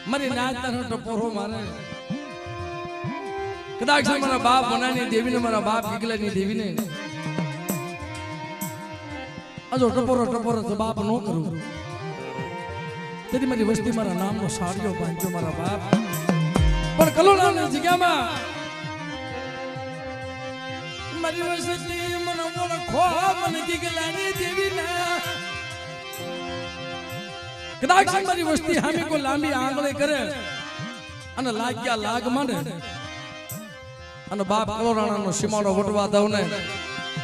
મારી નાચ તારો ટપોરો મારે કદાચ મારા બાપ બનાની દેવીને મારા બાપ ગીગલાની દેવીને આજો ટપોરો ટપોરો તો બાપ નો કરું તેથી મારી વસ્તી મારા નામનો સાડિયો બાંધ્યો મારા બાપ પણ કલોલાની જગ્યામાં મારી વસ્તી મને ઓળખો મને ગીગલાની દેવીને કદાચ મારી વસ્તી હામે કોઈ લાંબી આંગળે કરે અને લાગ્યા લાગ માંડે અને બાપ કલોરાણાનો સીમાડો વટવા દઉં ને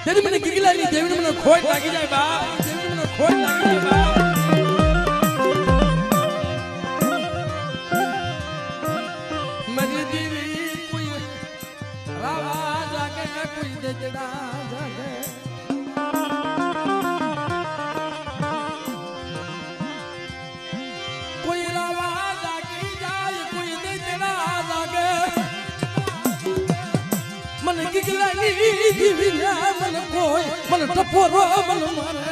તેથી મને ગીગલાની દેવીને મને ખોટ લાગી જાય બાપ દેવીને મને ખોટ લાગી જાય બાપ મારી દેવી કોઈ રાવા જાગે કોઈ દેજડા જાગે કોઈ રાવા જાગી જાય કોઈ દેજડા જાગે મને ગીગલાની દેવીને મને કોઈ મને ટપોરો મને મારે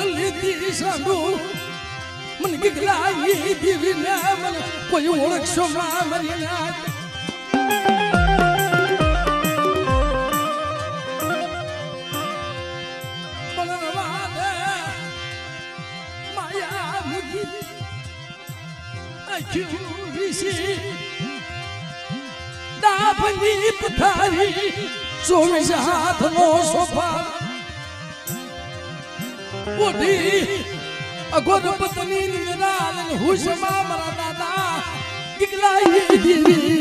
લીધી સાંભળો મને ગીગલાની દેવીને મને કોઈ ઓળખશો માં મારી નાચ માયા મુગી દાભની પથારી 24 હાથનો સોફા ઓઢી અગોર પત્ની નિરાલ હુશમાં મારા દાદા ગીગલાની દેવી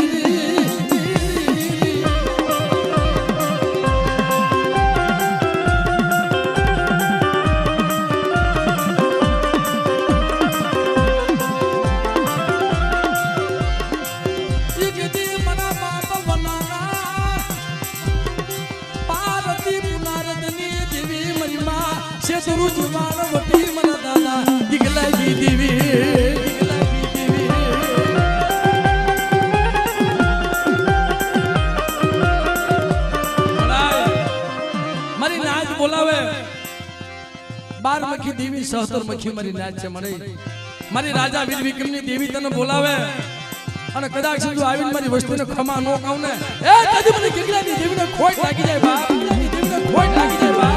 શેતરુ જુવાન વટી મારા દાદા ગીગલાની દેવી મારી નાચ બોલાવે 12 મખી દેવી 17 મખી મારી નાચ છે મને મારી રાજા વીર વિક્રમની દેવી તને બોલાવે અને કદાચ જો આવીને મારી વસ્તુને ખમા નો કહું ને એ કદી મને ગીગલાની દેવીને ખોટ લાગી જાય બાપ ગીગલાની દેવીને ખોટ લાગી જાય બાપ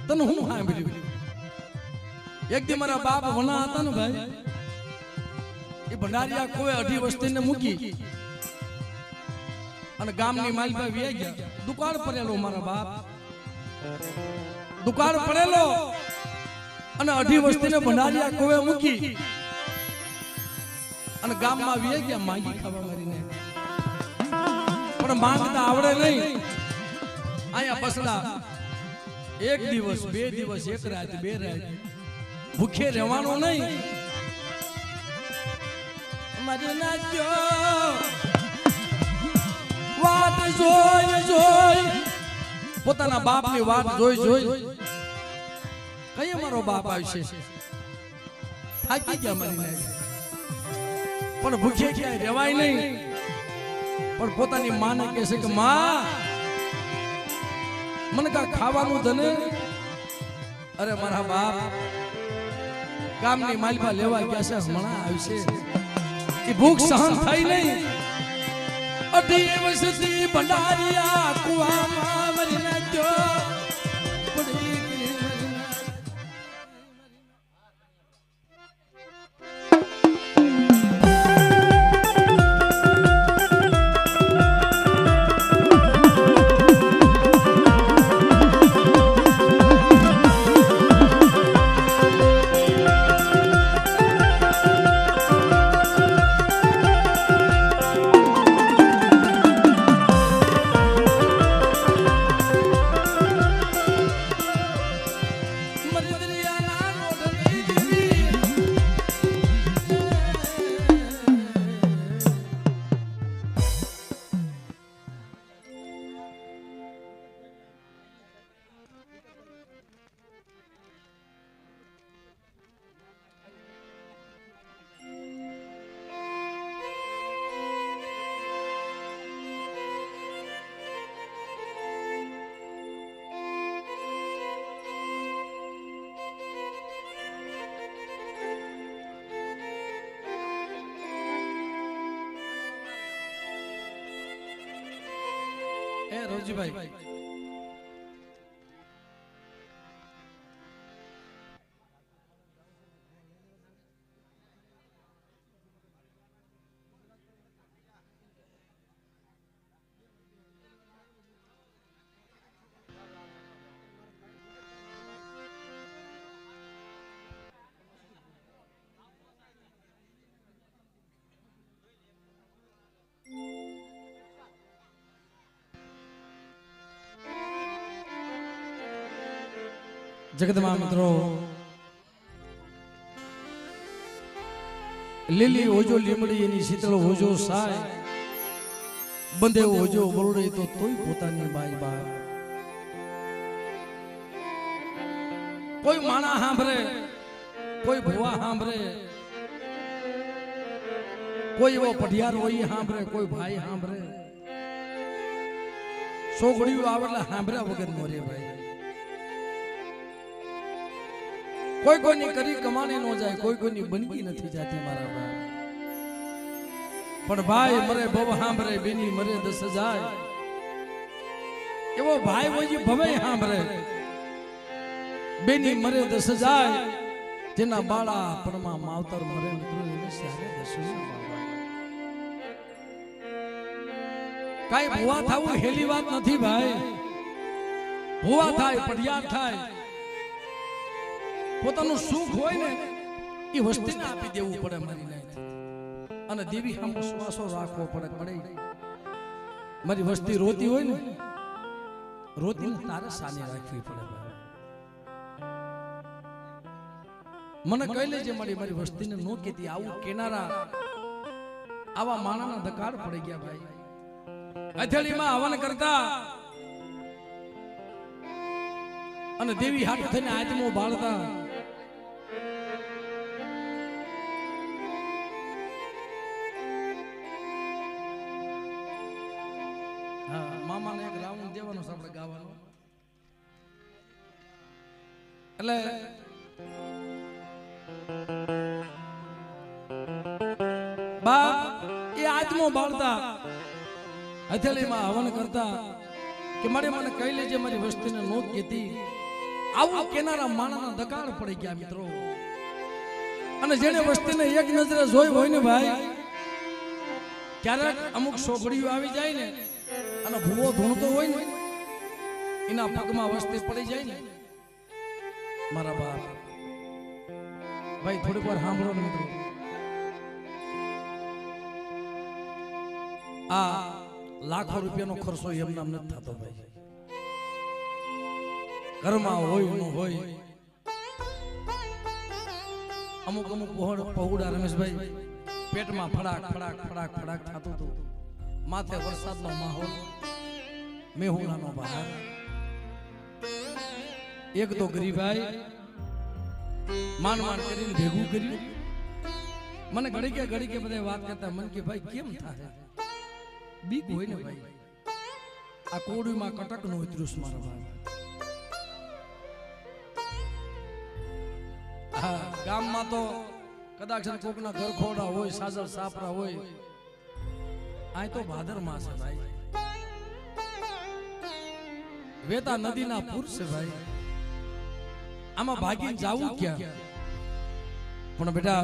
તને હું સાંભળ્યું એક દી મારા બાપ વના હતા ને ભાઈ એ ભંડારિયા કોઈ અઢી વસ્તીને મૂકી અને ગામની માલપા વ્યાઈ ગયા દુકાળ પડેલો મારા બાપ દુકાળ પડેલો અને અઢી વસ્તીને ભંડારિયા કોઈ મૂકી અને ગામમાં વ્યાઈ ગયા માંગી ખાવા મારીને પણ માંગતા આવડે નહીં આયા બસડા એક દિવસ બે દિવસ એક રાત બે રાત ભૂખે રહેવાનો નહીં મારી નાચ્યો વાટ જોઈ જોઈ પોતાના બાપની વાટ જોઈ જોઈ કઈ મારો બાપ આવશે થાકી ગયા મારી નાચ પણ ભૂખે ક્યાંય રહેવાય નહીં પણ પોતાની માને કહે છે કે માં મને કા ખાવાનું ધને અરે મારા બાપ ગામની માલપા લેવા ગયા છે હમણાં આવશે એ ભૂખ સહન થઈ નહીં અઢી વર્ષથી ભંડારિયા કુવામાં મરી નાખ્યો રોજીભાઈ જગતમાં મિત્રો લીલી ઓજો લીમડી એની શીતળ ઓજો સાય બંધે ઓજો વરડે તો તોય પોતાની બાઈ બા કોઈ માણા સાંભળે કોઈ ભુવા સાંભળે કોઈ એવો પઢિયાર હોય સાંભળે કોઈ ભાઈ સાંભળે સોગડીઓ આવેલા સાંભળ્યા વગર મોરે ભાઈ કોઈ કોઈની કરી કમાણી નો જાય કોઈ કોઈની બનકી નથી જાતી મારા ભાઈ પણ ભાઈ મરે ભવ સાંભળે બેની મરે દસ જાય એવો ભાઈ હોય ભવે સાંભળે બેની મરે દસ જાય જેના બાળા પણમાં માવતર મરે મિત્રો એને સારે દસ કાઈ ભુવા થવું હેલી વાત નથી ભાઈ ભુવા થાય પઢિયાર થાય પોતાનું સુખ હોય ને એ વસ્તીને આપી દેવું પડે મારી નાય અને દેવી સામે શ્વાસો રાખવો પડે મારી વસ્તી રોતી હોય ને રોતીને તારે સાને રાખવી પડે મને કહી લેજે મારી વસ્તીને નો કેતી આવું કેનારા આવા માણાના ધકાડ પડી ગયા ભાઈ અથેળીમાં હવન કરતા અને દેવી હાથ થઈને આત્મો બાળતા મામાને એક રાઉન્ડ દેવાનો છે આપણે ગાવાનો એટલે બાપ એ આત્મો બાળતા હથેળીમાં હવન કરતા કે મને કહી લેજે મારી વસ્તીને નો કેતી આવું કેનારા માણાના દકાળ પડી ગયા મિત્રો અને જેને વસ્તીને એક નજરે જોઈ હોય ને ભાઈ ક્યારેક અમુક સોગડીઓ આવી જાય ને અને ભૂવો ધૂણતો હોય ને એના પગમાં વસ્તી પડી જાય ને મારા બાપ ભાઈ થોડીક વાર સાંભળો ને મિત્રો આ લાખો રૂપિયાનો ખર્ચો એમને નથી થતો ભાઈ ઘરમાં હોય ન હોય અમુક પહોળા રમેશભાઈ પેટમાં ફડાક ફડાક ફડાક ફડાક થતું હતું માથે વરસાદનો માહોલ મેહુલાનો બહાર એક તો ગરીબાઈ માન કરીને ભેગું કર્યું મને ઘડી કે બધા વાત કરતા મન કે ભાઈ કેમ થાય બીક હોય ને ભાઈ આ કોડીમાં કટક નો ઉતર્યું છે મારા ભાઈ હા ગામમાં તો કદાચ કોકના ઘર ખોડા હોય સાજર સાપરા હોય આ તો ભાદર માં છે ભાઈ વેતા નદીના પૂર છે ભાઈ આમાં ભાગીને જાવું ક્યાં પણ બેટા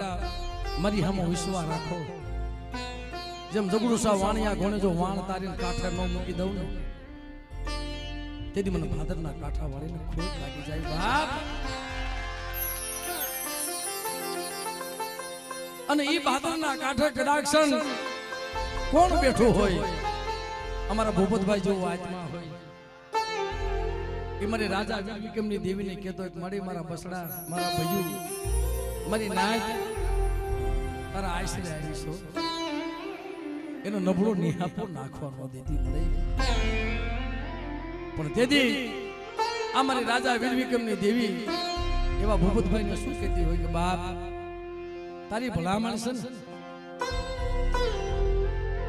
મારી હામો વિશ્વાસ રાખો જેમ જગડુસા વાણિયા ઘોણે જો વાણ તારીને કાંઠે ન મૂકી દઉં ને તેથી મને ભાદરના કાંઠા વાળીને ખોટ લાગી જાય બાપ અને ઈ ભાદરના કાંઠે કડાક્ષણ કોણ બેઠું હોય અમારા ભૂપતભાઈ જેવો આત્મા હોય એ મારી રાજા વિક્રમની દેવીને કહેતો એક મળી મારા બસડા મારા ભૈયું મારી નાય તારા આશરે આવીશો એનો નબળો નિહાપો નાખવાનો દેતી મળે પણ તેથી આ મારી રાજા વીર વિક્રમની દેવી એવા ભૂપતભાઈને શું કહેતી હોય કે બાપ તારી ભલામણ છે ને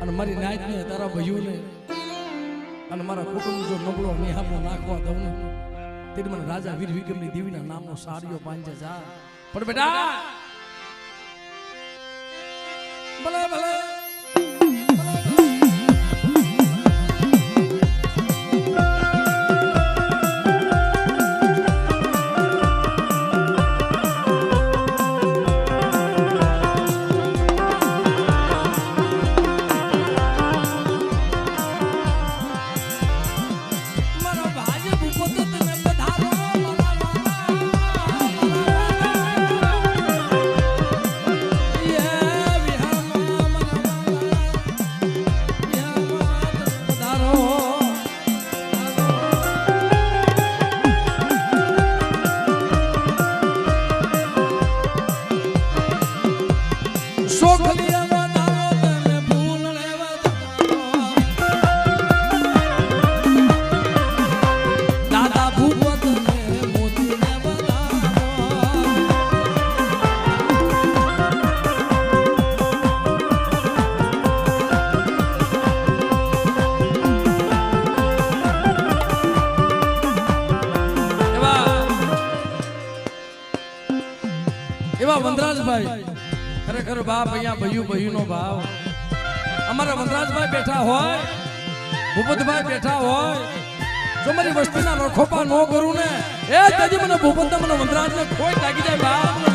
અને મારી નાયતને તારા ભૈયુને અને મારા કુટુંબ જો નબળો નિહાપો નાખવા દઉં ને તેથી મને રાજા વીર વિક્રમની દેવીના નામનો સાડીઓ પાંજે જા પણ બેટા ભલે ભલે એવા વનરાજભાઈ ખરેખર બાપ અહીંયા ભયું નો ભાવ અમારા વનરાજભાઈ બેઠા હોય ભૂપતભાઈ બેઠા હોય જો મારી વસ્તીના નખોપા ન કરું ને એ તેથી મને ભૂપત મને વનરાજને ખોટ લાગી જાય બાપ